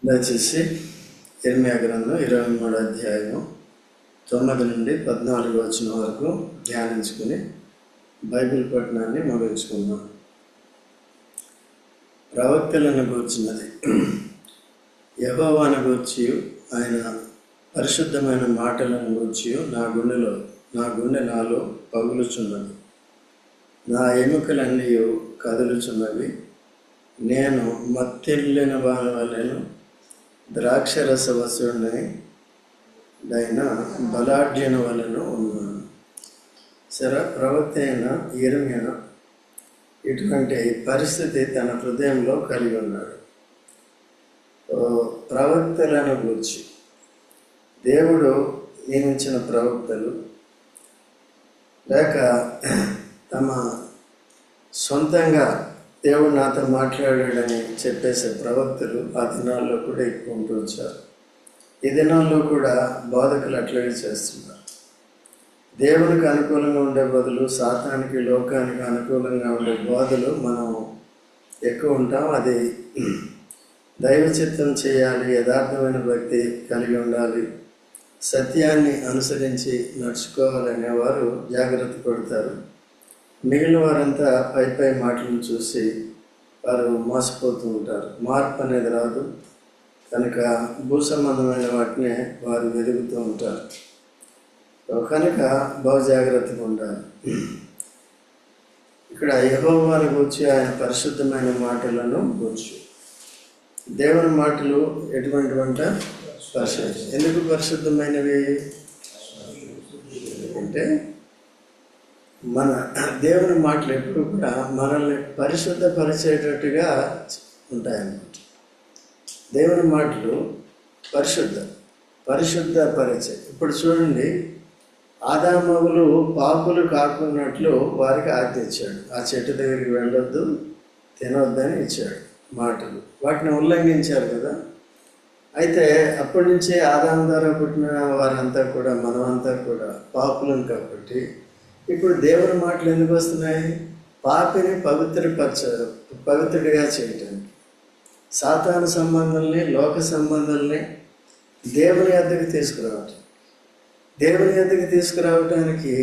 దయచేసి యిర్మీయా గ్రంథం 23వ అధ్యాయం 9 నుండి 14 వచనం వరకు ధ్యానించుకుని బైబిల్ పఠనాన్ని ముగించుకుందాం. ప్రవక్తలను గూర్చినది. యెహోవాను గూర్చి ఆయన పరిశుద్ధమైన మాటలను గూర్చి నా గుండె నాలో పగులుచున్నది. నా ఎముకలన్నీ కదులుచున్నవి. నేను మత్తిల్లిన వాని వలెను ద్రాక్షరసవసుడైన బలాఢ్యుని వలెను ఉన్నాను. ప్రవక్త అయిన యిర్మీయా ఇటువంటి పరిస్థితి తన హృదయంలో కలిగి ఉన్నాడు. ప్రవక్తలను గురించి దేవుడు నియమించిన ప్రవక్తలు లేక తమ సొంతంగా దేవుడు నాతో మాట్లాడాడని చెప్పేసే ప్రవక్తలు ఆ దినాల్లో కూడా ఎక్కువ ఉంటూ వచ్చారు. ఈ దినాల్లో కూడా బోధకులు అట్లాగే చేస్తున్నారు. దేవునికి అనుకూలంగా ఉండే బదులు సాతానికి, లోకానికి అనుకూలంగా ఉండే బోధలు మనం ఎక్కువ ఉంటాం. అది దైవ చిత్తం చేయాలి, యథార్థమైన భక్తి కలిగి ఉండాలి, సత్యాన్ని అనుసరించి నడుచుకోవాలనేవారు జాగ్రత్త పడతారు. మిగిలిన వారంతా పై మాటలను చూసి వారు మోసపోతూ ఉంటారు. మార్పు అనేది రాదు కనుక భూ సంబంధమైన వాటినే వారు వెతుకుతూ ఉంటారు. కనుక బహు జాగ్రత్తగా ఉండాలి. ఇక్కడ యెహోవాను గూర్చి ఆయన పరిశుద్ధమైన మాటలను గూర్చి, దేవుని మాటలు ఎటువంటివంట పరిశుద్ధం. ఎందుకు పరిశుద్ధమైనవి అంటే మన దేవుని మాటలు ఎప్పుడు కూడా మనల్ని పరిశుద్ధపరిచేటట్టుగా ఉంటాయన్నమాట. దేవుని మాటలు పరిశుద్ధపరిచే. ఇప్పుడు చూడండి, ఆదామవులు పాపులు కాకున్నట్లు వారికి ఆజ్ఞ ఇచ్చాడు. ఆ చెట్టు దగ్గరికి వెళ్ళొద్దు, తినొద్దని ఇచ్చాడు మాటలు. వాటిని ఉల్లంఘించారు కదా. అయితే అప్పటి నుంచే ఆదాము ద్వారా పుట్టిన వారంతా కూడా, మనమంతా కూడా పాపులం కాబట్టి ఇప్పుడు దేవుని మాటలు ఎందుకు వస్తున్నాయి? పాపిని పవిత్రుడిగా చేయటానికి, సాతాను సంబంధాలని, లోక సంబంధాలని దేవుని యొద్దకు తీసుకురావటానికి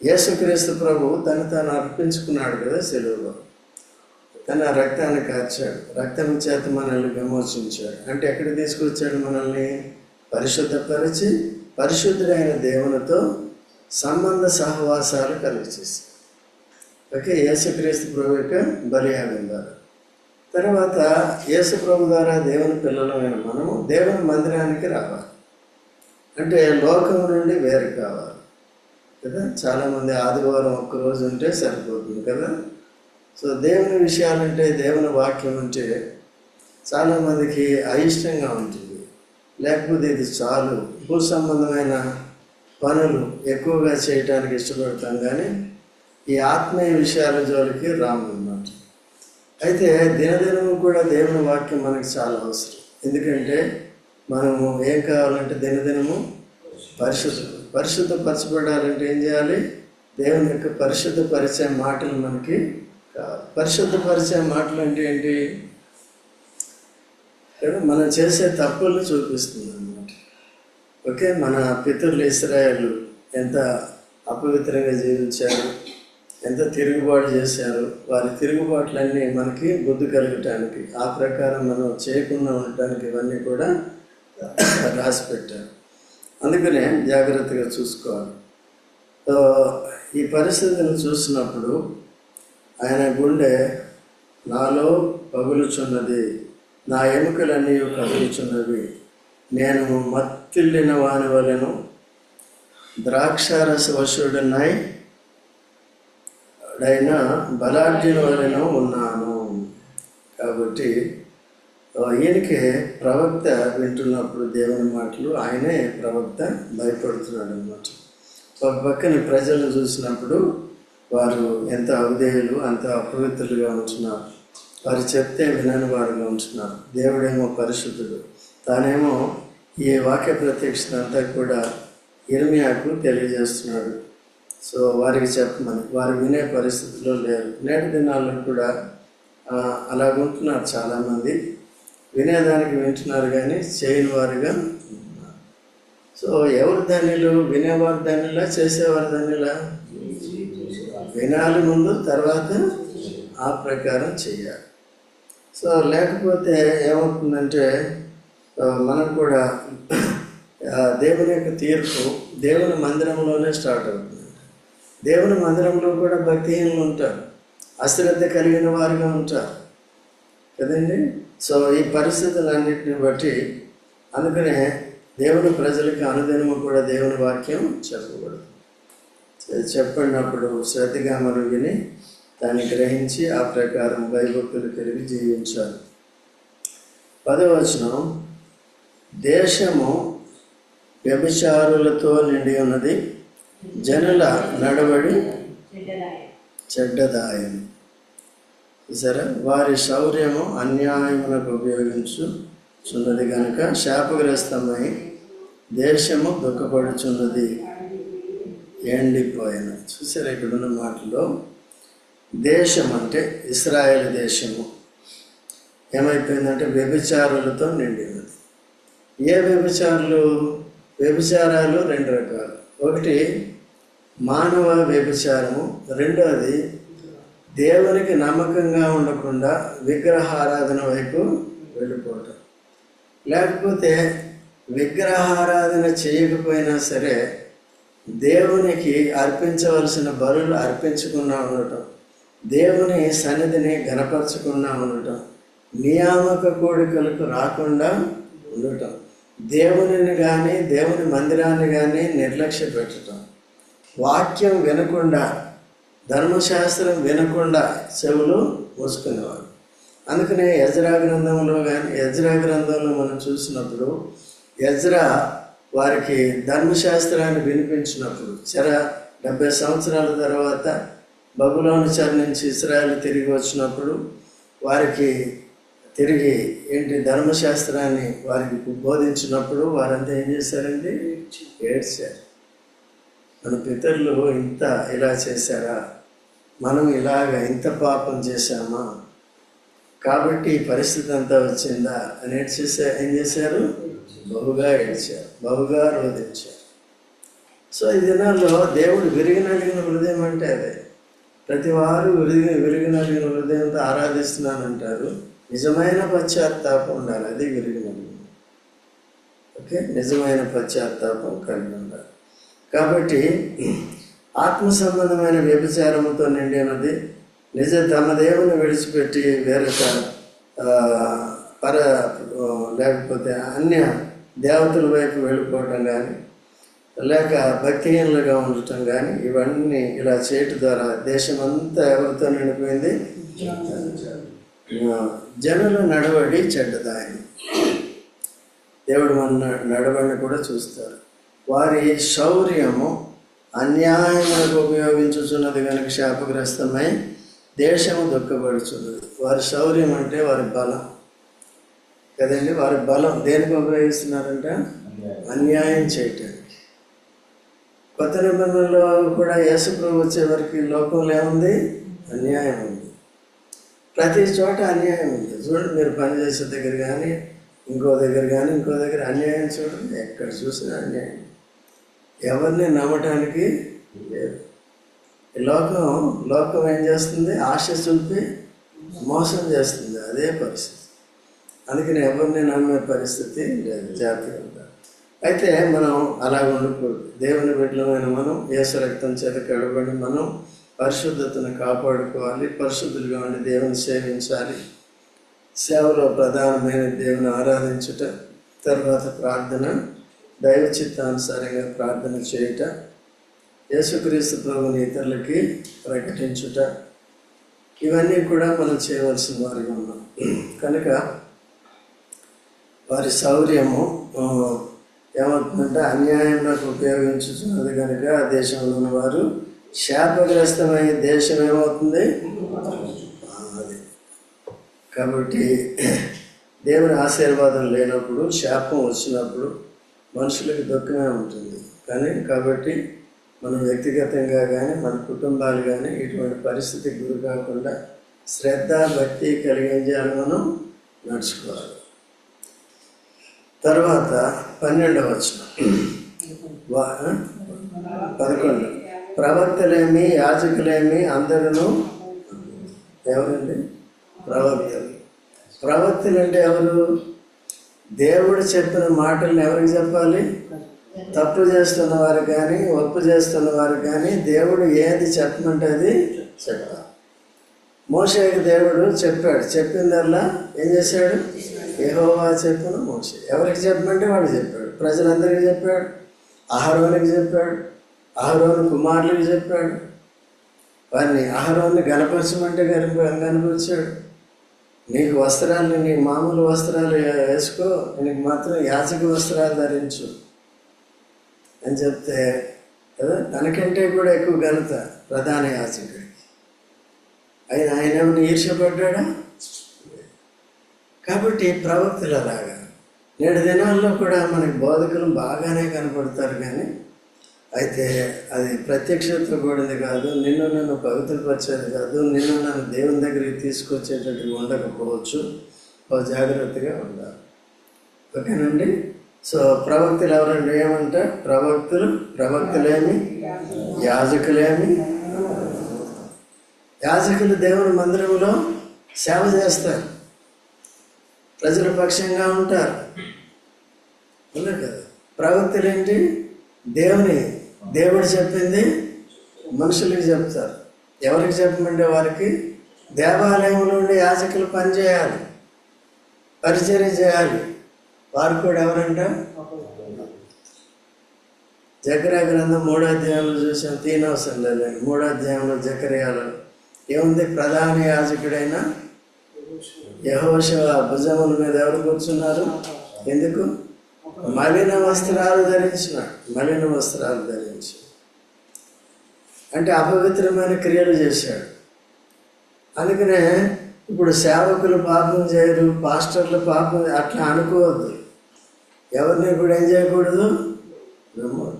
యేసుక్రీస్తు ప్రభు తాను అర్పించుకున్నాడు కదా సిలువలో. తన రక్తాన్ని కార్చాడు, రక్తం చేత మనల్ని విమోచించాడు. అంటే ఎక్కడికి తీసుకొచ్చాడు? మనల్ని పరిశుద్ధపరిచి పరిశుద్ధుడైన దేవునితో సంబంధ సహవాసాలు కలిగజేశాడు. ఓకే, యేసుక్రీస్తు ప్రభు యొక్క బలియాగం ద్వారా. తర్వాత యేసు ప్రభు ద్వారా దేవుని పిల్లలమైన మనము దేవుని మందిరానికి రావాలి. అంటే లోకం నుండి వేరు కావాలి కదా. చాలామంది ఆదివారం ఒక్కరోజు ఉంటే సరిపోతుంది కదా. సో దేవుని విషయాలంటే, దేవుని వాక్యం అంటే చాలామందికి అయిష్టంగా ఉంటుంది. లేకపోతే ఇది చాలు, భూ సంబంధమైన పనులు ఎక్కువగా చేయటానికి ఇష్టపడతాం, కానీ ఈ ఆత్మీయ విషయాల జోలికి రామన్నమాట. అయితే దినదినము కూడా దేవుని వాక్యం మనకి చాలా అవసరం. ఎందుకంటే మనము ఏం కావాలంటే దినదినము పరిశుద్ధపరచబడాలంటే ఏం చేయాలి? దేవుని యొక్క పరిశుద్ధపరిచే మాటలు మనకి కావాలి. పరిశుద్ధపరిచే మాటలు అంటే ఏంటి? మనం చేసే తప్పులను చూపిస్తుంది అన్నమాట. ఓకే, మన పితరులు ఇశ్రాయేలు ఎంత అపవిత్రంగా జీవించారు, ఎంత తిరుగుబాటు చేశారు. వారి తిరుగుబాట్లన్నీ మనకి బుద్ధి కలగటానికి, ఆ ప్రకారం మనం చేయకుండా ఉండటానికి ఇవన్నీ కూడా రాసి పెట్టారు. అందుకనే జాగ్రత్తగా చూసుకోవాలి. ఈ పరిస్థితిని చూసినప్పుడు ఆయన గుండె నాలో పగులుచున్నది, నా ఎముకలన్నీ కదులుచున్నవి. నేను మత్తిల్లిన వాని వలెను ద్రాక్షారసవశుడైన బలాఢ్యుని వలెను ఉన్నాను. కాబట్టి ఈయనకే ప్రవక్త వింటున్నప్పుడు దేవుని మాటలు, ఆయనే ప్రవక్త భయపడుతున్నాడు అన్నమాట. ఒక పక్కన ప్రజలను చూసినప్పుడు వారు ఎంత అవిధేయులు, అంత అపవిత్రులుగా ఉంటున్నారు. వారు చెప్తే వినని వారుగా ఉంటున్నారు. దేవుడేమో పరిశుద్ధుడు, తానేమో ఈ వాక్య ప్రత్యక్షత అంతా కూడా యిర్మీయాకు తెలియజేస్తున్నాడు. సో వారికి చెప్పమని, వారు వినే పరిస్థితిలో లేరు. నేటి దినాల్లో కూడా అలాగుంటున్నారు చాలామంది. వినేదానికి వింటున్నారు కానీ చేయని వారుగా ఉన్నారు. సో ఎవరు ధన్యులు? వినేవారు ధన్యులా, చేసేవారు ధన్యులా? వినాలి ముందు, తర్వాత ఆ ప్రకారం చెయ్యాలి. సో లేకపోతే ఏమవుతుందంటే మనం కూడా దేవుని యొక్క తీర్పు దేవుని మందిరంలోనే స్టార్ట్ అవుతుంది. దేవుని మందిరంలో కూడా భక్తిహీనులు ఉంటారు, అశ్రద్ధ కలిగిన వారుగా ఉంటారు కదండి. సో ఈ పరిస్థితులన్నింటిని బట్టి అందుకనే దేవుని ప్రజలకు అనుదినము కూడా దేవుని వాక్యం చెప్పకూడదు. చెప్పినప్పుడు శ్రద్ధగా మనం విని దాన్ని గ్రహించి ఆ ప్రకారం భయభక్తులు కలిగి జీవించాలి. 10వ వచనం, దేశము వ్యభిచారులతో నిండి ఉన్నది, జనుల నడవడి చెడ్డదాయం. సరే, వారి శౌర్యము అన్యాయమునకు ఉపయోగించుచున్నది కనుక శాపగ్రస్తమై దేశము దుఃఖపడుచున్నది, ఎండిపోయిన. చూసారా ఇక్కడున్న మాటలో దేశం అంటే ఇశ్రాయేలు దేశము ఏమైపోయిందంటే వ్యభిచారులతో నిండి ఉన్నది. ఏ వ్యభిచారులు? వ్యభిచారాలు 2 రకాలు. ఒకటి మానవ వ్యభిచారము, రెండోది దేవునికి నమ్మకంగా ఉండకుండా విగ్రహారాధన వైపు వెళ్ళిపోవటం. లేకపోతే విగ్రహారాధన చేయకపోయినా సరే దేవునికి అర్పించవలసిన బలులు అర్పించకుండా ఉండటం, దేవుని సన్నిధిని గణపరచకుండా ఉండటం, నియామక కోడికలకు రాకుండా ఉండటం, దేవునిని కానీ దేవుని మందిరాన్ని కానీ నిర్లక్ష్య పెట్టడం, వాక్యం వినకుండా ధర్మశాస్త్రం వినకుండా చెవులు మూసుకునేవారు. అందుకనే ఎజ్రా గ్రంథంలో మనం చూసినప్పుడు ఎజ్రా వారికి ధర్మశాస్త్రాన్ని వినిపించినప్పుడు 70 సంవత్సరాల తర్వాత బబులోను చెర నుంచి ఇశ్రాయేలు తిరిగి వచ్చినప్పుడు వారికి తిరిగి ధర్మశాస్త్రాన్ని వారికి బోధించినప్పుడు వారంతా ఏం చేశారండి? ఏడ్చారు. మన పితరులు ఇలా చేశారా, మనం ఇంత పాపం చేశామా, కాబట్టి ఈ పరిస్థితి అంతా వచ్చిందా అని ఏం చేశారు? బహుగా ఏడ్చారు, బహుగా రోధించారు. సో ఈ దినాల్లో దేవుడు విరిగినడిగిన హృదయం అంటే అదే. ప్రతి వారు విరిగినడిగిన హృదయంతో ఆరాధిస్తున్నానంటారు. నిజమైన పశ్చాత్తాపం ఉండాలి, అది విరిగినడిగిన. ఓకే, నిజమైన పశ్చాత్తాపం కలిగి ఉండాలి. కాబట్టి ఆత్మ సంబంధమైన వ్యభిచారముతో నిండినది తమ దేవుని విడిచిపెట్టి వేరొక లేకపోతే అన్య దేవతల వైపు వెళ్ళిపోవటం కానీ, లేక భక్తిహీనులుగా ఉండటం కానీ, ఇవన్నీ ఇలా చేయటం ద్వారా దేశమంతా ఎవరితో నిండిపోయింది? జనుల నడవడి చెడ్డదాయని. దేవుడు మన నడవడిని కూడా చూస్తారు. వారి శౌర్యము అన్యాయములకు ఉపయోగించుచున్నది కనుక శాపగ్రస్తమై దేశము దుఃఖపడుచున్నది. వారి శౌర్యం అంటే వారి బలం కదండి. వారి బలం దేనికి ఉపయోగిస్తున్నారంట? అన్యాయం చేయటానికి. కొత్త నిబంధనలో కూడా యేసు ప్రభు వచ్చే వరకు లోకంలో ఏముంది? అన్యాయం ఉంది. ప్రతి చోట అన్యాయం ఉంది. చూడండి, మీరు పనిచేసే దగ్గర కానీ, ఇంకో దగ్గర అన్యాయం చూడండి. ఎక్కడ చూసినా అన్యాయం. ఎవరిని నమ్మటానికి లేదు. లోకం ఏం చేస్తుంది? ఆశ చూపి మోసం చేస్తుంది. అదే పరిస్థితి. అందుకని ఎవరిని నమ్మే పరిస్థితి లేదు. జాగ్రత్తగా ఉండాలి. అయితే మనం అలా ఉండకూడదు. దేవుని బిడ్డలమైన మనం యేసు రక్తం చేత కడబడి మనం పరిశుద్ధతను కాపాడుకోవాలి. పరిశుద్ధులుగా ఉండి దేవుని సేవించాలి. సేవలో ప్రధానమైన దేవుని ఆరాధించుట, తర్వాత ప్రార్థన, దైవ చిత్తానుసారంగా ప్రార్థన చేయుట, యేసుక్రీస్తు ప్రభుని ఇతరులకి ప్రకటించుట, ఇవన్నీ కూడా మనం చేయవలసిన వారిగా ఉన్నాం. కనుక వారి శౌర్యము ఏమవుతుందంటే అన్యాయంలోకి ఉపయోగించుతున్నది కనుక ఆ దేశంలో ఉన్నవారు శాపగ్రస్తమైన దేశం ఏమవుతుంది? అది. కాబట్టి దేవుని ఆశీర్వాదం లేనప్పుడు, శాపం వచ్చినప్పుడు మనుషులకు దుఃఖమే ఉంటుంది. కాబట్టి మనం వ్యక్తిగతంగా కానీ మన కుటుంబాలు కానీ ఇటువంటి పరిస్థితికి గురి కాకుండా శ్రద్ధ భక్తి కలిగించాలని మనం నడుచుకోవాలి. తర్వాత 12వ వచనం 11. ప్రవక్తలేమి యాజకులేమి అందరూ ఎవరండి? ప్రవక్తలు. ప్రవక్తలు అంటే ఎవరు? దేవుడు చెప్పిన మాటలను ఎవరికి చెప్పాలి? తప్పు చేస్తున్న వారు కానీ ఒప్పు చేస్తున్న వారు కానీ దేవుడు ఏది చెప్పమంటే అది చెప్పాలి. మోషేకి దేవుడు చెప్పాడు, చెప్పిందల్లా ఏం చేశాడు? యెహోవా చెప్పిన మోషే. ఎవరికి చెప్పమంటే వాడు చెప్పాడు. ప్రజలందరికీ చెప్పాడు, అహరోనుకి చెప్పాడు, అహరోను కుమారులకు చెప్పాడు. వారిని అహరోన్ని గణపరచమంటే కనపరిచాడు. నీకు వస్త్రాలు, నీ మామూలు వస్త్రాలు వేసుకో, నీకు మాత్రం యాజక వస్త్రాలు ధరించు అని చెప్తే కదా, తనకంటే కూడా ఎక్కువ ఘనత ప్రధాన యాజకుడికి. ఆయన ఏమైనా ఈర్ష్యపడ్డా? కాబట్టి ప్రవక్తలు అలాగా. నేడు దినాల్లో కూడా మనకి బోధకులు బాగానే కనపడతారు, కానీ అయితే అది ప్రత్యక్షత కూడింది కాదు, నిన్ను నన్ను పవిత్రపరిచేది కాదు, నిన్ను నన్ను దేవుని దగ్గరికి తీసుకొచ్చేటట్టు ఉండకపోవచ్చు. జాగ్రత్తగా ఉండాలి. ఓకేనండి. సో ప్రవక్తలు ఎవరండి? ఏమంటే ప్రవక్తలేమి యాజకులేమి. యాజకులు దేవుని మందిరంలో సేవ చేస్తారు, ప్రజల పక్షంగా ఉంటారు, అవునా కదా. ప్రవక్తలు ఏంటి? దేవుడు చెప్పింది మనుషులకి చెప్తారు. ఎవరికి చెప్పమంటే వారికి. దేవాలయంలో ఉండి యాజకులు పనిచేయాలి, పరిచర్య చేయాలి. వారు కూడా ఎవరంట? జకర్యా గ్రంథం 3వ అధ్యాయంలో చూసాం. 3వ సండే 3వ అధ్యాయంలో జకర్యాలో ఏముంది? ప్రధాన యాజకుడైన యెహోషువ భుజముల మీద ఎవరు కూర్చున్నారు? ఎందుకు? మలిన వస్త్రాలు ధరించినాడు. మలిన వస్త్రాలు ధరించి అంటే అపవిత్రమైన క్రియలు చేశాడు. అందుకనే ఇప్పుడు సేవకులు పాపం చేయరు, పాస్టర్లు పాపం అట్లా అనుకోవద్దు. ఎవరిని కూడా ఏం చేయకూడదు? నమ్మద్దు.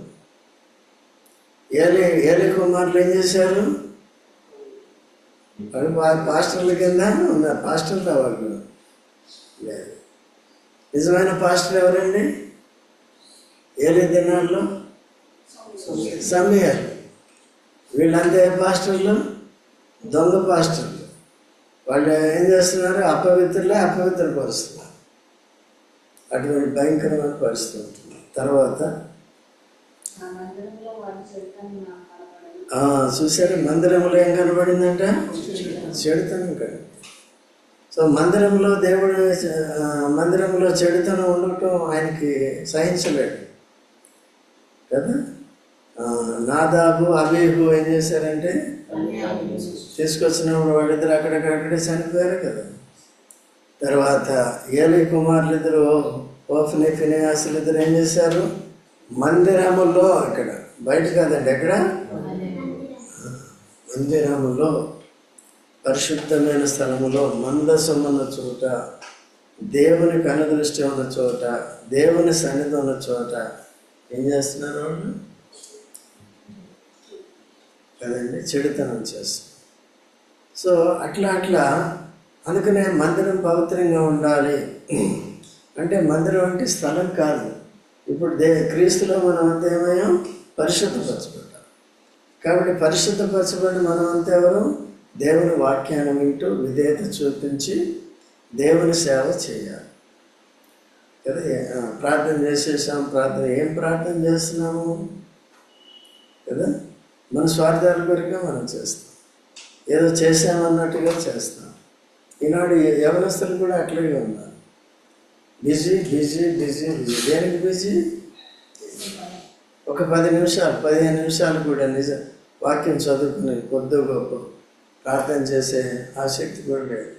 ఏలి కుమారులు ఏం చేశారు? వాడు పాస్టర్ల కింద ఉన్నారు. పాస్టర్లు వాళ్ళు లేదు. నిజమైన పాస్టర్ ఎవరండి? ఏలి దినాల్లో సమయాలు. వీళ్ళంతా ఏ పాస్టర్లు? దొంగ పాస్టర్లు. వాళ్ళు ఏం చేస్తున్నారు? అపవిత్రపరుస్తున్నారు. అటువంటి భయంకరమైన పరిస్థితి ఉంటుంది. తర్వాత చూసారు, మందిరంలో ఏం కనబడిందంట? చెడుతనం కనబడింది. సో మందిరంలో చెడుతనం ఉండటం ఆయనకి సహించలేడు కదా. నాదాబు అబీహు ఏం చేశారంటే తీసుకొచ్చినప్పుడు వాళ్ళిద్దరు అక్కడే చనిపోయారు కదా. తర్వాత ఏలి కుమారులు ఇద్దరు, ఓఫ్ని ఫినెహాసులు ఇద్దరు ఏం చేశారు? మందిరములో, ఇక్కడ బయట కాదండి, ఎక్కడ? మందిరములో, పరిశుద్ధమైన స్థలములో, మందసం ఉన్న చోట, దేవుని కనుదృష్టి ఉన్న చోట, దేవుని సన్నిధి ఉన్న చోట ఏం చేస్తున్నారు వాళ్ళు? కదండి, చెడుతనం చేస్తారు. సో అట్లా అందుకనే మందిరం పవిత్రంగా ఉండాలి. అంటే మందిరం అంటే స్థలం కాదు. ఇప్పుడు క్రీస్తులో మనం అంతా ఏమయ్యాం? పరిశుద్ధపరచబడ్డాం. కాబట్టి పరిశుద్ధపరచబడి మనం అంతా ఎవరు? దేవుని వాక్యాన్ని వింటూ విధేయత చూపించి దేవుని సేవ చేయాలి కదా. ప్రార్థన చేసేసాం. ఏం ప్రార్థన చేస్తున్నాము కదా? మన స్వార్థాల కొరకే మనం చేస్తాం, ఏదో చేసామన్నట్టుగా చేస్తాం. ఈనాడు యవనస్తులు కూడా అట్లాగే ఉన్నారు. బిజీ. దేనికి బిజీ? ఒక 10 నిమిషాలు 15 నిమిషాలు కూడా వాక్యం చదువుకుని కొద్ది గొప్ప ప్రార్థన చేసే ఆసక్తి కూడా లేదు.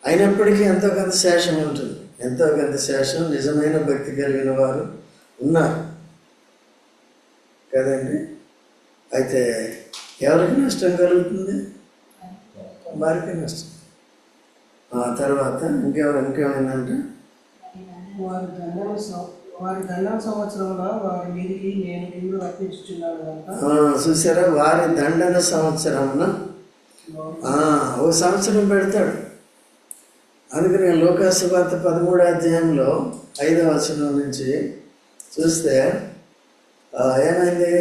అయినప్పటికీ ఎంతో కొంత శేషం ఉంటుంది. ఎంతో కొంత శేషం నిజమైన భక్తి కలిగిన వారు ఉన్నారు కదండి. అయితే ఎవరికి నష్టం కలుగుతుంది? వారికి నష్టం. తర్వాత ఇంకేమైందంటే చూసారా, వారి దండన సంవత్సరమున ఒక సంవత్సరం పెడతాడు. అందుకని లూకాసు వార్త 13వ అధ్యాయంలో 5వ వచనం నుంచి చూస్తే ఏమైంది,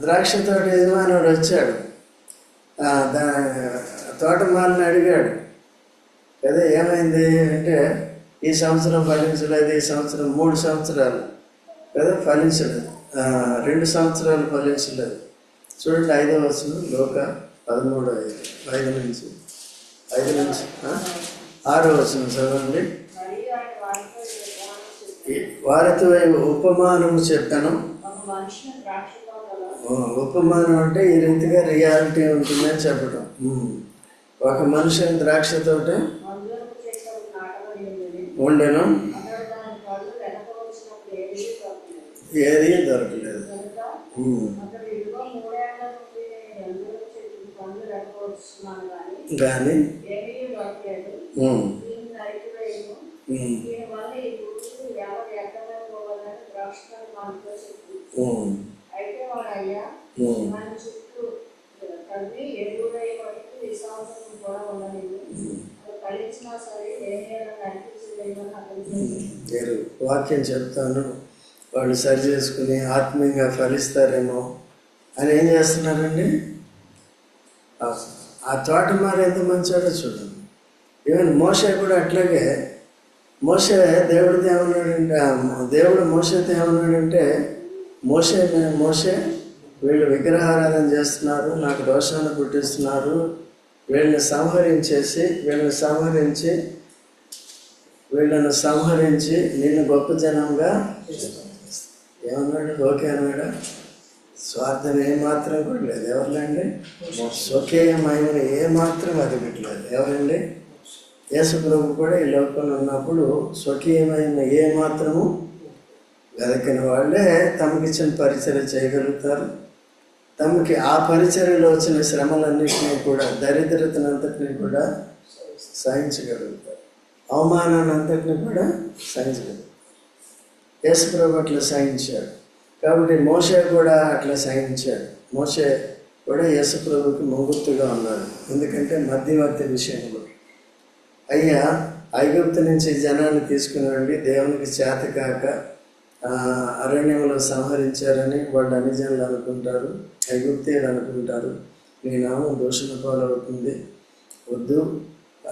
ద్రాక్ష తోట యజమానుడు వచ్చాడు, తోటమాలిని అడిగాడు కదా, ఏమైంది అంటే ఈ సంవత్సరం ఫలించలేదు, ఈ సంవత్సరం 3 సంవత్సరాలు కదా ఫలించలేదు, 2 సంవత్సరాలు ఫలించలేదు. చూడండి 5వ వచనం, లోక 13:5 నుంచి 6వ వచనం చదవండి. వారితో ఉపమానము చెప్పాను. ఉపమానం అంటే ఈ రీతిగా రియాలిటీ ఉంటుందని చెప్పడం. ఒక మనిషిని ద్రాక్ష తోట ఉండెను, ఏది దొరకలేదు. కానీ వాక్యం చెప్తాను, వాళ్ళు సరి చేసుకుని ఆత్మీయంగా ఫలిస్తారేమో అని ఏం చేస్తున్నారండి. ఆ తోట మారి ఎంత మంచోడో చూడండి. ఈవెన్ మోషే కూడా అట్లాగే. మోషే దేవుడితో ఏమన్నాడంటే, దేవుడు మోషేతో ఏమన్నాడంటే, మోషే వీళ్ళు విగ్రహారాధన చేస్తున్నారు, నాకు దోషాన్ని పుట్టిస్తున్నారు, వీళ్ళని సంహరించి నిన్ను గొప్ప జనంగా ఏమన్నాడు. ఓకే అన్నాడా? స్వార్థం ఏమాత్రం కూడా లేదు. ఎవరినండి? స్వకీయమైన ఏమాత్రం అది పెట్టలేదు. ఎవరండి? యేసు ప్రభు కూడా ఈ లోకంలో ఉన్నప్పుడు స్వకీయమైన ఏమాత్రము వెదకిన వాళ్ళే తమకిచ్చిన పరిచర్య చేయగలుగుతారు. తమకి ఆ పరిచర్యలో వచ్చిన శ్రమలన్నింటినీ కూడా, దరిద్రతనంతటినీ కూడా సహించగలుగుతారు, అవమానాన్ని అంతటినీ కూడా సహించగలుగుతారు. యేసు ప్రభు అట్లా సహించాడు కాబట్టి మోషే కూడా అట్లా సహించాడు. మోషే కూడా యేసు ప్రభుకి ముంగుర్తుగా ఉన్నాడు. ఎందుకంటే మధ్యవర్తి విషయంలో అయ్యా ఐగుప్తు నుంచి జనాన్ని తీసుకుని వెళ్ళి దేవునికి చేతకాక అరణ్యంలో సంహరించారని వాళ్ళు అన్ని జనులు అనుకుంటారు, ఐగుప్తీయులు అనుకుంటారు. నీ నామం దూషణ పాలవుతుంది, వద్దు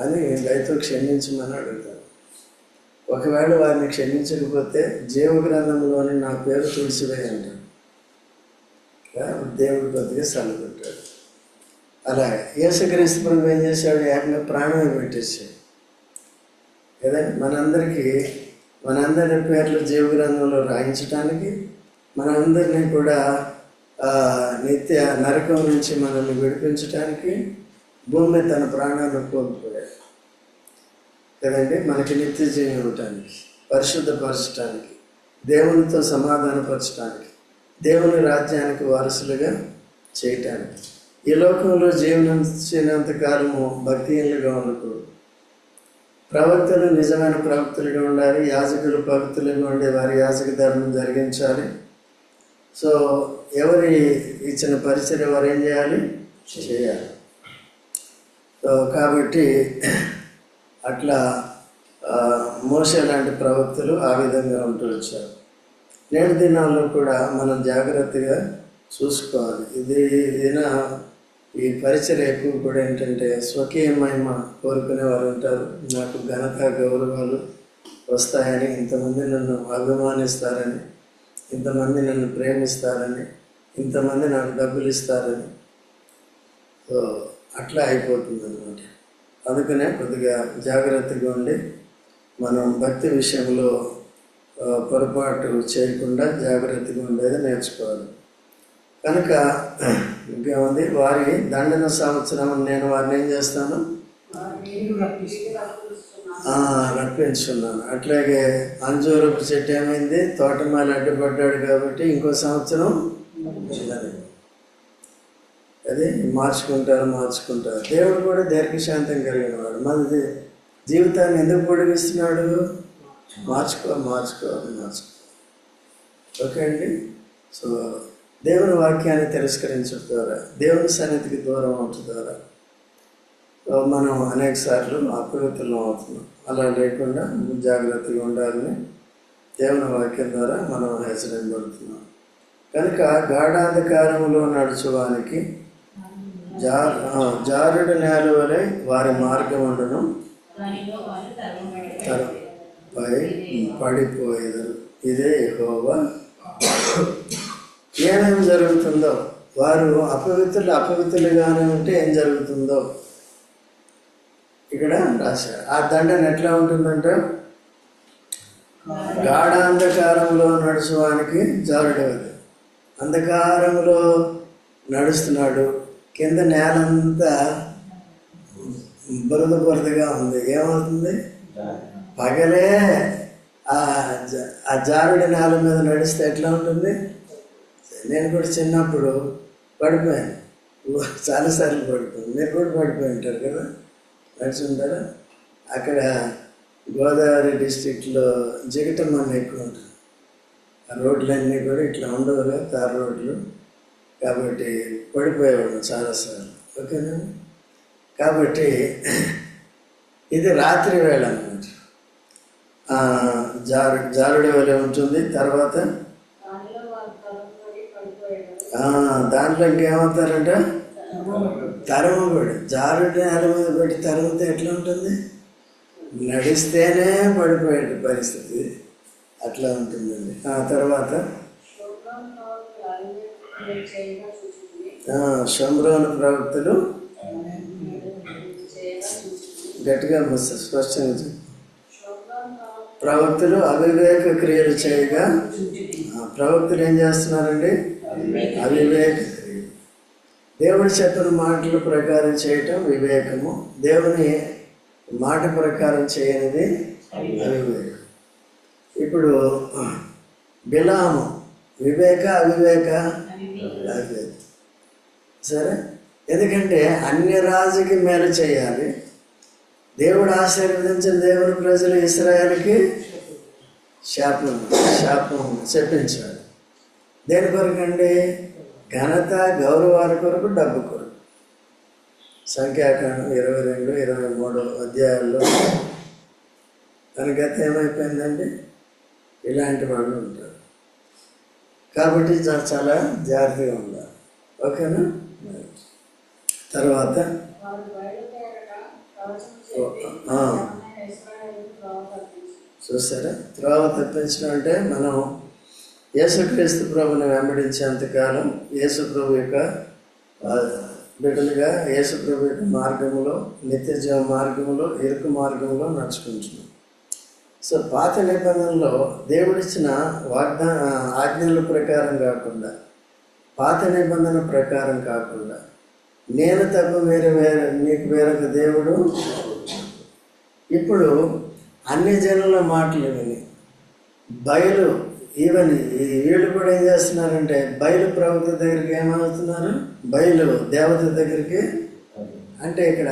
అని దయతో క్షమించమని అడుగుతారు. ఒకవేళ వారిని క్షమించకపోతే జీవగ్రంథంలోని నా పేరు తుడిసివేయి అంటాడు. దేవుడు కొద్దిగా సలపెట్టాడు. అలా యేసుక్రీస్తు ప్రభు ఏం చేశాడు? ఏకంగా ప్రాణమే పెట్టేశాడు కదండి. మనందరి పేర్లు జీవగ్రంథంలో రాయించడానికి, మనందరినీ కూడా నిత్య నరకం నుంచి మనల్ని విడిపించడానికి భూమి తన ప్రాణాలను కోల్పోయాడు కదండి. మనకి నిత్య జీవం ఇవ్వటానికి, పరిశుద్ధపరచడానికి, దేవునితో సమాధానపరచడానికి, దేవుని రాజ్యానికి వారసులుగా చేయటానికి. ఈ లోకంలో జీవనంత కాలము భక్తిహీనులుగా ఉండకూడదు. ప్రవక్తలు నిజమైన ప్రవక్తలుగా ఉండాలి, యాజకులు పవిత్రులుగా ఉండే వారి యాజక ధర్మం జరిగించాలి. సో ఎవరి ఇచ్చిన పరిచర్య వారు ఏం చేయాలి? చేయాలి. సో కాబట్టి అట్లా మోషే లాంటి ప్రవక్తలు ఆ విధంగా ఉంటూ వచ్చారు. నేటి దినాల్లో కూడా మనం జాగ్రత్తగా చూసుకోవాలి. ఈ పరిచయం ఎక్కువ కూడా ఏంటంటే స్వకీయ మహిమ కోరుకునే వారు ఉంటారు. నాకు ఘనత గౌరవాలు వస్తాయని, ఇంతమంది నన్ను అభిమానిస్తారని, ఇంతమంది నన్ను ప్రేమిస్తారని, ఇంతమంది నాకు డబ్బులు ఇస్తారని. సో అట్లా అయిపోతుంది అన్నమాట. అందుకనే కొద్దిగా జాగ్రత్తగా ఉండి మనం భక్తి విషయంలో పొరపాటు చేయకుండా జాగ్రత్తగా ఉండేది నేర్చుకోవాలి. కనుక ఇంకేముంది, వారి దండన సంవత్సరం నేను వారిని ఏం చేస్తాను? రప్పించున్నాను. అట్లాగే అంజూరపు చెట్టు ఏమైంది? తోటమాలి అడ్డుపడ్డాడు కాబట్టి ఇంకో సంవత్సరం అది మార్చుకుంటారు. దేవుడు కూడా దీర్ఘశాంతం కలిగిన వాడు. మన జీవితాన్ని ఎందుకు పొడిగిస్తున్నాడు? మార్చుకోవాలి. ఓకే అండి. సో దేవుని వాక్యాన్ని తిరస్కరించడం ద్వారా, దేవుని సన్నిధికి దూరం అవటం ద్వారా మనం అనేక సార్లు అపవిత్రం అవుతున్నాం. అలా లేకుండా జాగ్రత్తగా ఉండాలని దేవుని వాక్యం ద్వారా మనం హెచ్చరింపబడుతున్నాం. కనుక గాఢాంధకారంలో నడుచువానికి జారుడు నేల వలె వారి మార్గం ఉండను పై పడిపోయేదరు. ఇదే యెహోవా. ఏమేమి జరుగుతుందో, వారు అపవిత్రులుగానే ఉంటే ఏం జరుగుతుందో ఇక్కడ రాశారు. ఆ దండన ఎట్లా ఉంటుందంటే, గాఢాంధకారంలో నడుచువానికి జారుడేది. అంధకారంలో నడుస్తున్నాడు, కింద నేలంతా బురదగా ఉంది. ఏమవుతుంది? పగలే ఆ జారుడి నేల మీద నడిస్తే ఎట్లా ఉంటుంది? నేను కూడా చిన్నప్పుడు పడిపోయాను, చాలాసార్లు పడిపోయాను. మీరు కూడా పడిపోయి ఉంటారు కదా, నడిచి ఉంటారా? అక్కడ గోదావరి డిస్టిక్లో జిగటమన్న ఎక్కువ ఉంటుంది. ఆ రోడ్లన్నీ కూడా ఇట్లా ఉండవుగా, తార్ రోడ్లు. కాబట్టి పడిపోయేవాడు చాలాసార్లు. ఓకేనా? కాబట్టి ఇది రాత్రి వేళ అన్నమాట. జారుడి వలె ఉంటుంది. తర్వాత దాంట్లో ఇంకేమవుతారంట? తరమబడి. జారుడి నేల మీద పెట్టి తరిమితే ఎట్లా ఉంటుంది? నడిస్తేనే పడిపోయే పరిస్థితి అట్లా ఉంటుందండి. ఆ తర్వాత షమ్రోను ప్రవక్తలు గట్టిగా స్పష్టంగా చెప్పు. ప్రవక్తలు అవివేక క్రియలు చేయగా, ప్రవక్తలు ఏం చేస్తున్నారండి? అవివేక క్రియలు. దేవుడు చెప్పిన మాటల ప్రకారం చేయటం వివేకము, దేవుని మాట ప్రకారం చేయనిది అవివేకం. ఇప్పుడు బిలాము వివేక అవివేక? అవివేక. సరే, ఎందుకంటే అన్య రాజుకి మేలు చేయాలి. దేవుడు ఆశీర్వదించిన దేవుని ప్రజలు ఇశ్రాయేలుకి శాపం చెప్పించాడు. దేని కొరకండి? ఘనత గౌరవాల కొరకు, డబ్బు కొరకు. సంఖ్యాకాండం 22, 23 అధ్యాయాల్లో తన గత ఏమైపోయిందండి? ఇలాంటి వాళ్ళు ఉంటారు. కాబట్టి చాలా జాగ్రత్తగా ఉండాలి. ఓకేనా? తర్వాత చూసారా, త్రోవ తప్పించడం అంటే మనం యేసుక్రీస్తు ప్రభుని వెంబడించేంతకాలం యేసు ప్రభు యొక్క బిడ్డలుగా యేసు ప్రభు యొక్క మార్గంలో, నిత్య జీవ మార్గంలో, ఇరుకు మార్గంలో నడుచుకుంటున్నాం. సో పాత నిబంధనలో దేవుడిచ్చిన ఆజ్ఞల ప్రకారం కాకుండా, పాత నిబంధన ప్రకారం కాకుండా, నేను తప్ప నీకు వేరొక దేవుడు. ఇప్పుడు అన్ని జనుల మాటలు విని ఈవెన్ వీళ్ళు కూడా ఏం చేస్తున్నారంటే, బయలు ప్రవక్త దగ్గరికి ఏమవుతున్నారు? బయలు దేవత దగ్గరికి. అంటే ఇక్కడ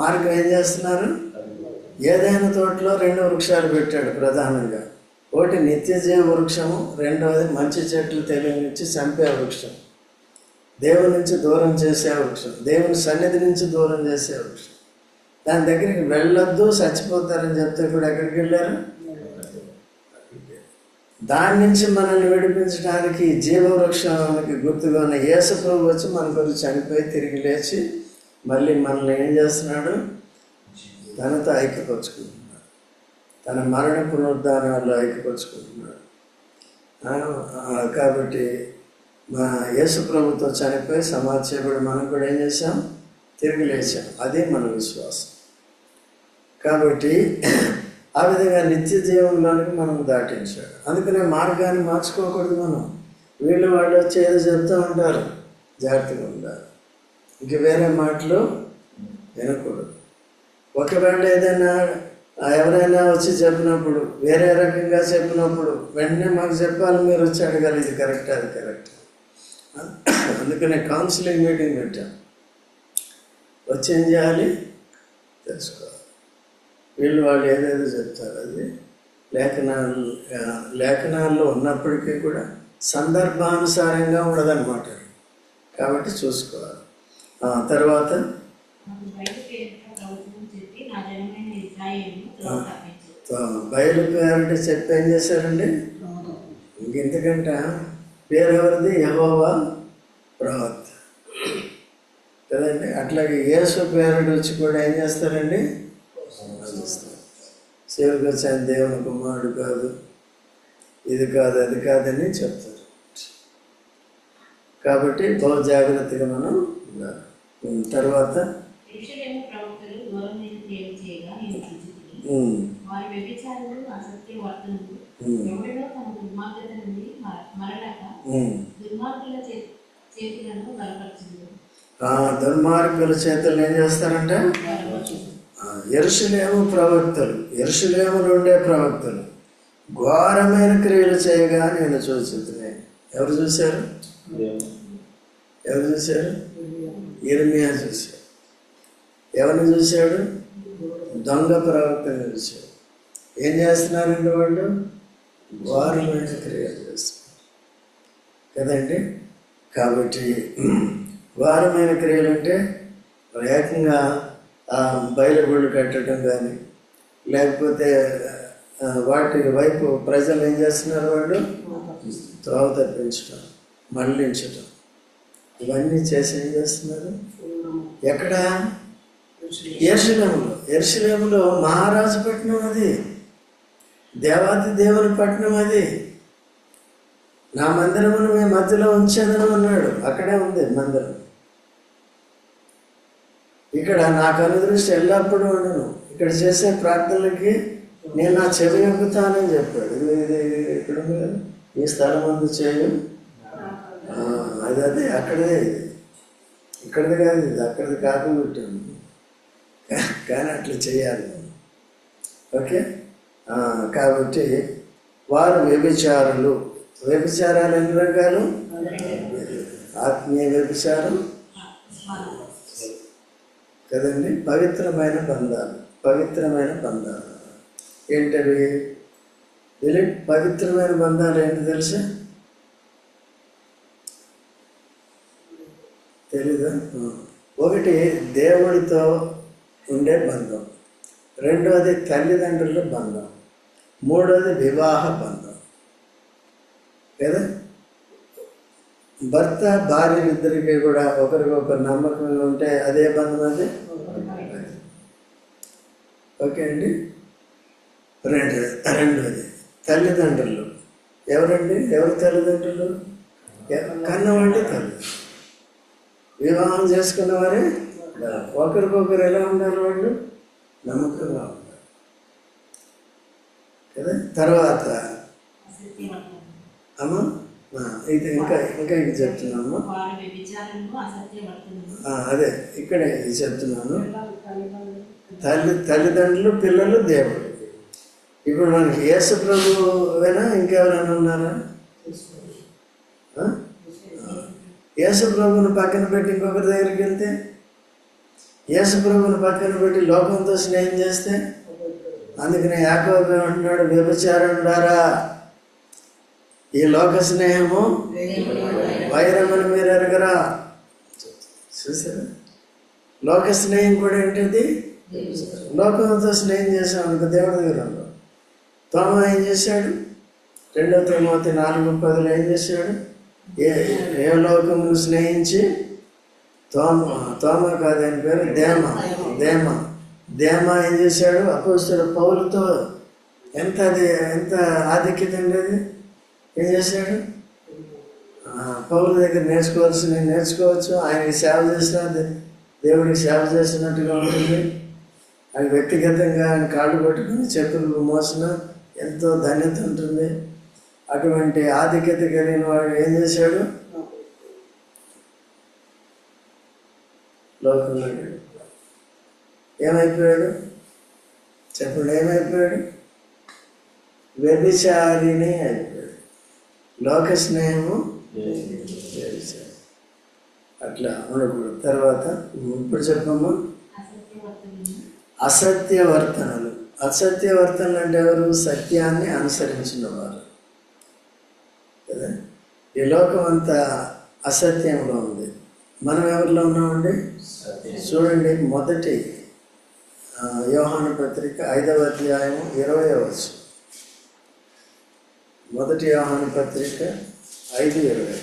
మార్గం ఏం చేస్తున్నారు? ఏదైనా తోటలో 2 వృక్షాలు పెట్టాడు ప్రధానంగా. ఒకటి నిత్య జీవ వృక్షము, రెండవది మంచి చెట్లు తెలియనిచ్చి చంపే వృక్షం, దేవుని నుంచి దూరం చేసే వృక్షం, దేవుని సన్నిధి నుంచి దూరం చేసే వృక్షం. దాని దగ్గరికి వెళ్ళొద్దు, చచ్చిపోతారని చెప్తే కూడా ఎక్కడికి వెళ్ళారు? దాని నుంచి మనల్ని విడిపించడానికి జీవవృక్షానికి గుర్తుగా ఉన్న యేసు ప్రభు వచ్చి మన కొరకు చనిపోయి తిరిగి లేచి మళ్ళీ మనల్ని ఏం చేస్తున్నాడు? తనతో ఐక్యపరుచుకుంటున్నాడు. తన మరణ పునరుద్ధానాల్లో ఐక్యపరుచుకుంటున్నాడు. కాబట్టి మా యేసు ప్రభుతో చనిపోయి సమాధి చేయబడి మనం కూడా ఏం చేసాం? తిరిగి లేచాం. అదే మన విశ్వాసం. కాబట్టి ఆ విధంగా నిత్య జీవంలోనికి మనం దాటించాడు. అందుకనే మార్గాన్ని మార్చుకోకూడదు. మనం వాళ్ళు వచ్చి ఏదో చెప్తూ ఉంటారు, జాగ్రత్తగా ఉండాలి. ఇంక వేరే మాటలు వినకూడదు. ఒకవేళ ఏదైనా ఎవరైనా వచ్చి చెప్పినప్పుడు, వేరే రకంగా చెప్పినప్పుడు వెంటనే మాకు చెప్పాలి, మీరు వచ్చి అడగాలి, ఇది కరెక్ట్, అది కరెక్ట్. అందుకనే కౌన్సిలింగ్ మీటింగ్ పెట్టాం. వచ్చి ఏం చేయాలి? తెలుసుకోవాలి. వాళ్ళు ఏదేదో చెప్తారు, అది లేఖనాల్లో ఉన్నప్పటికీ కూడా సందర్భానుసారంగా ఉండదన్నమాట. కాబట్టి చూసుకోవాలి. తర్వాత బయలు పేరంటే చెప్పి ఏం చేశారండి? ఇంకెందుకంట పేరు ఎవరిది? యెహోవా ప్రవక్త కదండి. అట్లాగే యేసు పేరుడు వచ్చి కూడా ఏం చేస్తారండి? సేవకు వచ్చి దేవుని కుమారుడు కాదు, ఇది కాదు, అది కాదని చెప్తారు. కాబట్టి బహు జాగ్రత్తగా మనం ఉండాలి. తర్వాత దుర్మార్గుల చేతులు ఏం చేస్తారంటే యెరూషలేము ప్రవక్తలు, యెరూషలేములో ఉండే ప్రవక్తలు ఘోరమైన క్రియలు చేయగా నేను చూచుతున్నాను. ఎవరు చూశారు? ఎవరు చూశారు? యిర్మీయా చూశాడు. ఎవరిని చూశాడు? దొంగ ప్రవక్తని చూశాడు. ఏం చేస్తున్నారండి వాళ్ళు? ఘోరమైన క్రియలు చేస్తున్నారు కదండి. కాబట్టి ఘోరమైన క్రియలు అంటే ఏకంగా బయలుగుళ్ళు కట్టడం కానీ, లేకపోతే వాటి వైపు ప్రజలు ఏం చేస్తున్నారు? వాళ్ళు త్రోవ తప్పించడం, మళ్ళించడం, ఇవన్నీ చేసి ఏం చేస్తున్నారు? ఎక్కడ? యెరూషలేములో. యెరూషలేములో మహారాజు పట్టణం అది, దేవాది దేవుని పట్టణం అది. నా మందిరమును మీ మధ్యలో ఉంచేదను అన్నాడు. అక్కడే ఉంది మందిరం. ఇక్కడ నాకు అనుదృష్టి ఎల్లప్పుడూ ఉండను. ఇక్కడ చేసే ప్రార్థనలకి నేను నా చెవి ఎక్కుతానని చెప్పాడు. ఇది ఇక్కడ ఉంది కదా, ఈ స్థలం ముందు చేయు, అది అక్కడే, ఇక్కడిది కాదు, ఇది అక్కడిది కాపీ పెట్టాను. కానీ అట్లా చేయాలి. ఓకే. కాబట్టి వారు వ్యభిచారులు. వ్యభిచారాలు ఎన్ని రకాలు? ఆత్మీయ వ్యభిచారం కదండి. పవిత్రమైన బంధాలు, పవిత్రమైన బంధాలు ఏంటవి? పవిత్రమైన బంధాలు ఏంటి తెలుసా? తెలీదా? ఒకటి దేవుడితో ఉండే బంధం, రెండోది తల్లిదండ్రుల బంధం, మూడోది వివాహ బంధం కదా. భర్త భార్య ఇద్దరికి కూడా ఒకరికొకరు నమ్మకంగా ఉంటే అదే బంధం. అది ఓకే అండి. రెండోది తల్లిదండ్రులు. ఎవరండి? ఎవరు తల్లిదండ్రులు? కన్నవాళ్ళే తల్లి. వివాహం చేసుకున్నవారే ఒకరికొకరు ఎలా ఉండాలి? వాళ్ళు నమ్మకంగా ఉండాలి కదా. తర్వాత అమ్మా ఇది ఇంకా ఇది చెప్తున్నాము. అదే ఇక్కడే ఇది చెప్తున్నాను. తల్లిదండ్రులు, పిల్లలు, దేవుడు. ఇప్పుడు మనకి యేసు ప్రభువేనా ఇంకెవరైనా ఉన్నారా? యేసు ప్రభువుని పక్కన పెట్టి ఇంకొకరి దగ్గరికి వెళ్తే, యేసు ప్రభువుని పక్కన పెట్టి లోకంతో స్నేహం చేస్తే, అందుకనే యాకోబు అంటున్నాడు, వ్యభిచారులారా, ఈ లోక స్నేహము వైరమని మీరు ఎరగరా. చూసారా? లోక స్నేహం కూడా ఏంటిది? లోకంతో స్నేహం చేశాం అనుకో దేవుడి దగ్గర. తోమ ఏం చేశాడు? 2 తిమోతి 4:10 ఏం చేశాడు? ఏ లోకమును స్నేహించి తోమ కాదు, ఆయన పేరు దేమ ఏం చేశాడు? అపోస్తలుడు పౌలుతో ఎంత ఆధిక్యత ఉండేది. ఏం చేశాడు? పౌలు దగ్గర నేర్చుకోవాల్సినవి నేర్చుకోవచ్చు. ఆయనకి సేవ చేసిన దేవుడికి సేవ చేసినట్టుగా ఉంటుంది. ఆయన వ్యక్తిగతంగా ఆయన కాళ్ళు పట్టుకుని చెప్పులు మోసిన ఎంతో ధన్యత ఉంటుంది. అటువంటి ఆధిక్యత కలిగిన వాడు ఏం చేశాడు? లోకంలో ఏమైపోయాడు? చెప్పండి, ఏమైపోయాడు? వ్యభిచారిని అయిపోయాడు. లోక స్నేహము అట్లా ఉండకూడదు. తర్వాత ఇప్పుడు చెప్పమ్మా, అసత్యవర్తనలు. అసత్యవర్తనలు అంటే ఎవరు? సత్యాన్ని అనుసరించిన వారు కదా. ఈ లోకం అంతా అసత్యంలో ఉంది. మనం ఎవరిలో ఉన్నామండి? చూడండి, మొదటి యోహాను పత్రిక 5వ అధ్యాయం 20వ వచనం. మొదటి యోహాను పత్రిక 5:20.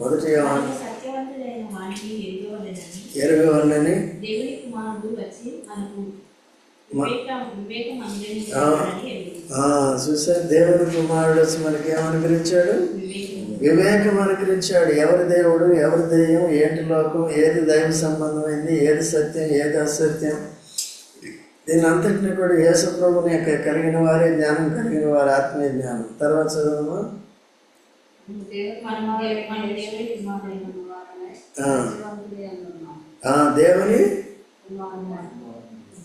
మొదటి యోహాను ఎరుగవలనని చూసారు, దేవుని కుమారుడు వచ్చి మనకి ఏమనుగ్రహించాడు? వివేకం అనుగ్రహించాడు. ఎవరి దేవుడు, ఎవరి దెయ్యం, ఏంటి లోకం, ఏది దైవ సంబంధమైంది, ఏది సత్యం, ఏది అసత్యం, దీని అంతటిని కూడా యేసు ప్రభుని కలిగిన వారే జ్ఞానం కలిగిన వారు, ఆత్మీయ జ్ఞానం. తర్వాత చదువు. దేవుని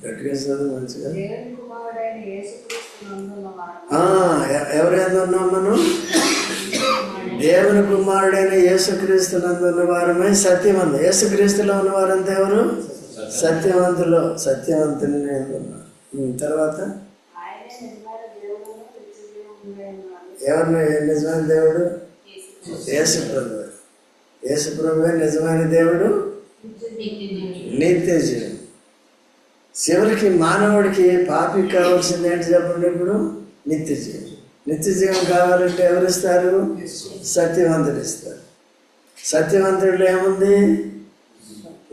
గట్టిగా చదువు మంచిగా. ఎవరైనా ఉన్నాం మనం? దేవుని కుమారుడైన యేసుక్రీస్తునందు ఉన్న వారమై సత్యవంతులు. యేసుక్రీస్తులో ఉన్న వారంతా ఎవరు? సత్యవంతులు. సత్యవంతుని ఉన్నారు. తర్వాత ఎవరిని నిజమైన దేవుడు? యేసు ప్రభు. యేసు ప్రభువే నిజమైన దేవుడు, నిత్య జీవం. చివరికి మానవుడికి పాపికి కావాల్సింది ఏంటి చెప్పండి? ఇప్పుడు నిత్య జీవం. నిత్య జీవం కావాలంటే ఎవరిస్తారు? సత్యవంతుడు ఇస్తారు. సత్యవంతుడిలో ఏముంది?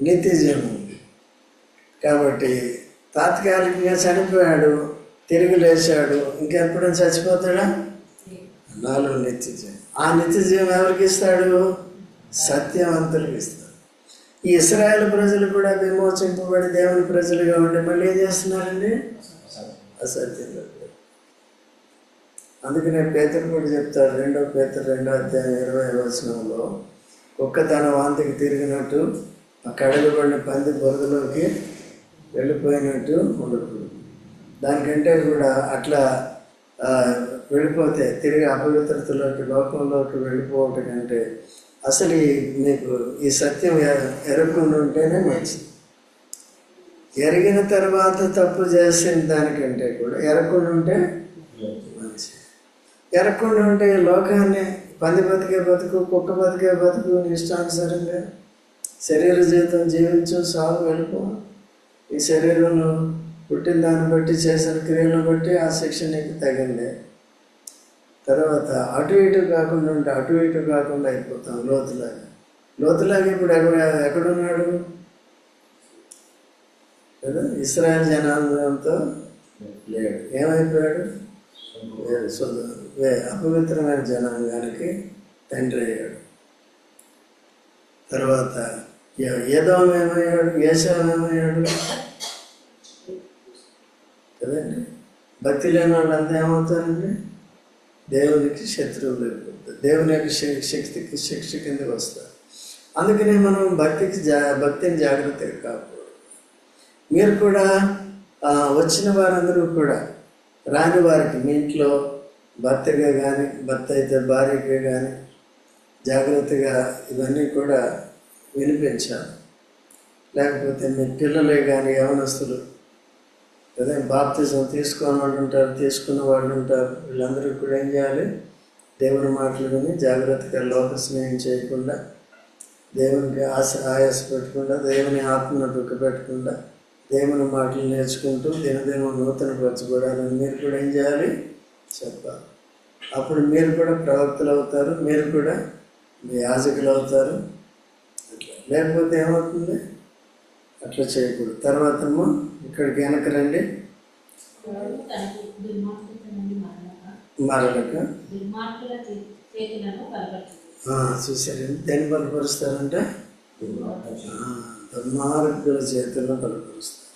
నిత్య జీవం ఉంది. కాబట్టి తాత్కాలికంగా చనిపోయాడు, తిరిగి లేచాడు, ఇంకెప్పుడైనా చచ్చిపోతాడా? నాలో నిత్య జీవం. ఆ నిత్య జీవం ఎవరికి ఇస్తాడు? సత్యవంతులకు ఇస్తాడు. ఈ ఇశ్రాయేలు ప్రజలు కూడా విమోచింపబడి దేవుని ప్రజలుగా ఉండి మళ్ళీ ఏం చేస్తున్నారండి? అసత్యంగా. అందుకనే పేతురు కూడా చెప్తాడు, 2వ పేతురు 2వ అధ్యాయం 20వ వచనంలో, కుక్క తన వాంతికి తిరిగినట్టు ఆ కడగబడిన పంది బురదలోకి వెళ్ళిపోయినట్టు ఉండకూడదు. దానికంటే కూడా అట్లా వెళ్ళిపోతే తిరిగి అపవిత్రతలోకి, లోకంలోకి వెళ్ళిపోవటం కంటే అసలు మీకు ఈ సత్యం ఎరగకుండా ఉంటేనే మంచిది. ఎరిగిన తర్వాత తప్పు చేసిన దానికంటే కూడా ఎరగకుండా ఉంటే మంచిది. ఎరగకుండా ఉంటే లోకాన్ని పంది బతికే బతుకు, కుక్క బతికే బతుకు, ఇష్టానుసారంగా శరీర జీవితం జీవించు, సాగు వెళ్ళిపో. ఈ శరీరంలో పుట్టిన దాన్ని బట్టి, చేసిన క్రియలను బట్టి ఆ శిక్ష నీకు తగిందే. తర్వాత అటు ఇటు కాకుండా ఉంటే అటు ఇటు కాకుండా అయిపోతాం లోతులాగా. లోతులాగా ఇప్పుడు ఎక్కడున్నాడు కదా? ఇశ్రాయేలు జనాంగంతో లేడు. ఏమైపోయాడు? అపవిత్రమైన జనాంగానికి తండ్రి అయ్యాడు. తర్వాత ఏదోం ఏమయ్యాడు? ఏశావు ఏమయ్యాడు కదండి. భక్తి లేని వాళ్ళంతా ఏమవుతారండి? దేవునికి శత్రువులు అయిపోతారు. దేవుని యొక్క శక్తికి శిక్ష కిందకి వస్తారు. అందుకనే మనం భక్తిని జాగ్రత్తగా కాకూడదు. మీరు కూడా వచ్చిన వారందరూ కూడా రాని వారికి, మీ ఇంట్లో భర్తగా కానీ, భర్త అయితే భార్యగా కానీ జాగ్రత్తగా ఇవన్నీ కూడా వినిపించాలి. లేకపోతే మీ పిల్లలే కానీ, యవనస్తులు అదే బాప్తిజం తీసుకునే వాళ్ళు ఉంటారు, తీసుకున్న వాళ్ళు ఉంటారు. వీళ్ళందరూ కూడా ఏం చేయాలి? దేవుని మాటలు విని జాగ్రత్తగా లోక స్నేహం చేయకుండా, దేవునికి ఆయాస పెట్టకుండా, దేవుని ఆత్మను దుఃఖ పెట్టకుండా, దేవుని మాటలు నేర్చుకుంటూ దినదినం నూతన పరచబడాలని మీరు కూడా ఏం చేయాలి? చెప్పాలి. అప్పుడు మీరు కూడా ప్రవక్తలు అవుతారు, మీరు కూడా మీ యాజకులు అవుతారు. అట్లా లేకపోతే ఏమవుతుంది? అట్లా చేయకూడదు. తర్వాత ఇక్కడికి వెనక రండి. మరొక చూసారండి, దేన్ని బలపరుస్తారంటే దుర్మార్గుల చేతుల్లో బలపరుస్తారు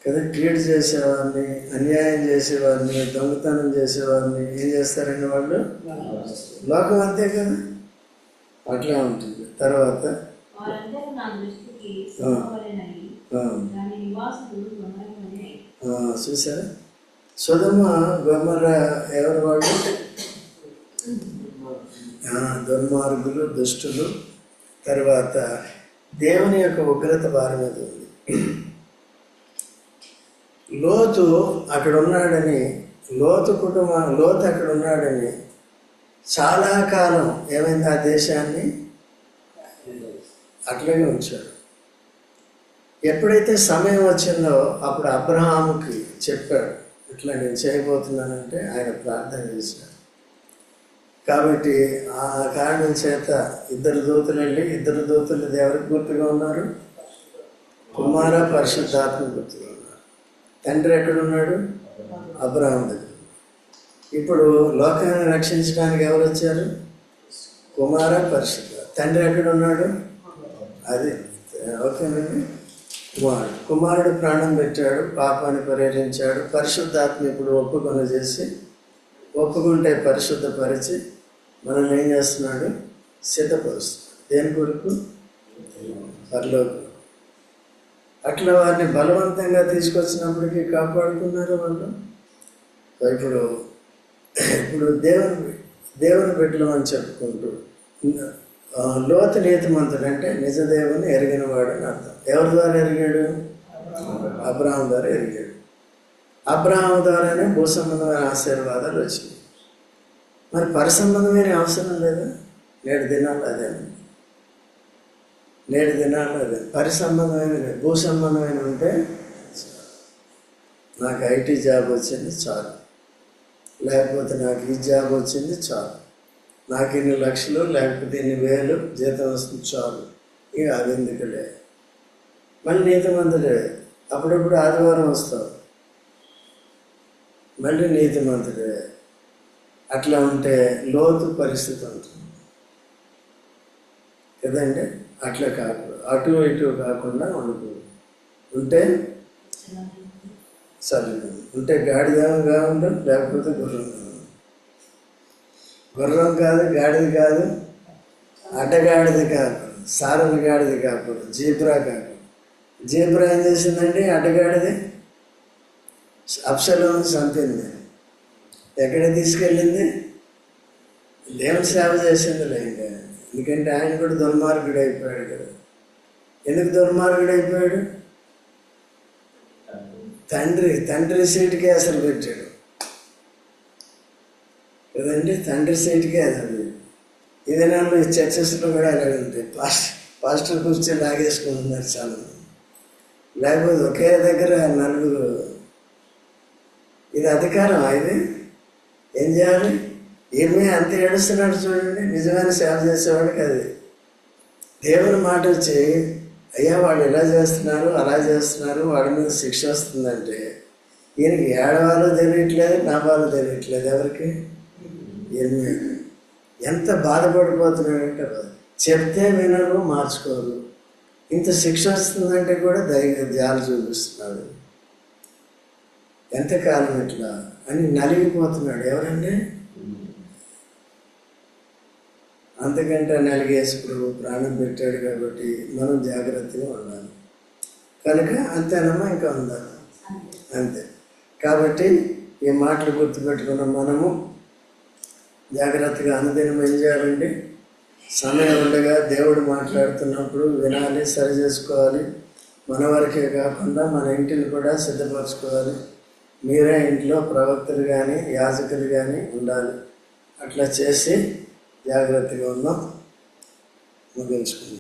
కదా. కీడు చేసేవారిని, అన్యాయం చేసేవారిని, దొంగతనం చేసేవారిని ఏం చేస్తారండి వాళ్ళు? లోకం అంతే కదా, అట్లా ఉంటుంది. తర్వాత చూసారా, సొదొమ గొమొర్రా ఎవరు వాళ్ళు? దుర్మార్గులు, దుష్టులు. తర్వాత దేవుని యొక్క ఉగ్రత వారి మీద ఉంది. లోతు అక్కడ ఉన్నాడని, లోతు అక్కడ ఉన్నాడని చాలా కాలం ఏమైంది? ఆ దేశాన్ని అట్లాగే ఉంచాడు. ఎప్పుడైతే సమయం వచ్చిందో అప్పుడు అబ్రహాముకి చెప్పాడు, ఇట్లా నేను చేయబోతున్నానంటే ఆయన ప్రార్థన చేశాడు. కాబట్టి ఆ కారణం చేత ఇద్దరు దూతలు ఎవరికి గుర్తుగా ఉన్నారు? కుమార పరిశుద్ధాత్మ గుర్తుగా ఉన్నారు. తండ్రి ఎక్కడున్నాడు? అబ్రహాం దగ్గర. ఇప్పుడు లోకాన్ని రక్షించడానికి ఎవరు వచ్చారు? కుమార పరిశుద్ధ. తండ్రి ఎక్కడున్నాడు? అది ఓకేనండి. కుమారుడు ప్రాణం పెట్టాడు, పాపాన్ని పరిహరించాడు. పరిశుద్ధాత్మ ఇప్పుడు ఒప్పుకుంటే పరిశుద్ధపరిచి మనల్ని ఏం చేస్తున్నాడు? సిద్ధపరుస్తున్నాడు. దేని కొరకు? పరలోకం. అట్లా వారిని బలవంతంగా తీసుకొచ్చినప్పటికీ కాపాడుకున్నారు వాళ్ళు. ఇప్పుడు దేవుని బిడ్డలు అని చెప్పుకుంటూ లోతు నీతిమంతుడు అంటే నిజ దేవుని ఎరిగినవాడు అని అర్థం. ఎవరి ద్వారా ఎరిగాడు? అబ్రహాం ద్వారా ఎరిగాడు. అబ్రహాం ద్వారానే భూసంబంధమైన ఆశీర్వాదాలు వచ్చినాయి. మరి పరిసంబంధమైన అవసరం లేదా? నేటి దినాల్లో అదే పరిసంబంధమైన భూసంబంధమైన ఉంటే నాకు ఐటీ జాబ్ వచ్చింది చాలు, లేకపోతే నాకు ఈ జాబ్ వచ్చింది చాలు, నాకు ఇన్ని లక్షలు లేకపోతే ఇన్ని వేలు జీతం వస్తుంది చాలు, ఇక అది ఎందుకులే. మళ్ళీ నీతిమంతుడే, అప్పుడప్పుడు ఆదివారం వస్తావు, మళ్ళీ నీతిమంతుడే. అట్లా ఉంటే లోతు పరిస్థితి ఉంటుంది కదండి. అట్లా కాకుండా అటు ఇటు కాకుండా ఉంటే చల్లగా ఉంటే గాడిదగా ఉండదు, లేకపోతే గుర్రం కాదు, గాడిది కాదు, అడ్డగాడిది కాకూడదు, సారథి గాడిది కాకూడదు, జీబ్రా కాకూడదు. జీబ్రా ఏం చేసిందండి? అడ్డగాడిది అబ్షలోమును చంపింది. ఎక్కడ తీసుకెళ్ళింది? దేవుని సేవ చేసిందిలే. ఇంకా ఎందుకంటే ఆయన కూడా దుర్మార్గుడు అయిపోయాడు కదా. ఎందుకు దుర్మార్గుడు అయిపోయాడు? తండ్రి సీటుకే అసలు పెట్టాడు కదండి. తండ్రి సీటుకే అసలు. ఈ దినాల్లో ఈ చర్చెస్లో కూడా అలాగే ఉంటాయి. పాస్టర్ కూర్చొని లాగేసుకుంటున్నారు చాలామంది. లేకపోతే ఒకే దగ్గర నలుగురు. ఇది అధికారం. ఇది ఏం చేయాలి? ఏమీ అంత ఏడుస్తున్నాడు చూడండి. నిజమైన సేవ చేసేవాడికి అది. దేవుని మాట వచ్చి, అయ్యా వాళ్ళు ఇలా చేస్తున్నారు అలా చేస్తున్నారు, వాళ్ళ మీద శిక్ష వస్తుందంటే ఈయనకి ఏడవాలో తెలియట్లేదు, నాబాలో తెలియట్లేదు. ఎవరికి? ఎంత బాధపడిపోతున్నాడంటే చెప్తే వినరు, మార్చుకోరు. ఇంత శిక్ష వస్తుందంటే కూడా జాలి చూపిస్తున్నాడు. ఎంతకాలం ఇట్లా అని నలిగిపోతున్నాడు. ఎవరండి? అంతకంటే నలిగేసి ప్రభు ప్రాణం పెట్టాడు కాబట్టి మనం జాగ్రత్తగా ఉండాలి. కనుక అంతేనమ్మా, ఇంకా ఉందా? అంతే. కాబట్టి ఈ మాటలు గుర్తుపెట్టుకున్న మనము జాగ్రత్తగా అనుదినం ఏం చేయాలండి? సమయం ఉండగా దేవుడు మాట్లాడుతున్నప్పుడు వినాలి, సరి చేసుకోవాలి. మన వరకే కాకుండా మన ఇంటిని కూడా సిద్ధపరచుకోవాలి. మీరే ఇంట్లో ప్రవక్తలు కానీ యాజకులు కానీ ఉండాలి. అట్లా చేసి జాగ్రత్తగా ఉందాం. ముగించుకుందాం.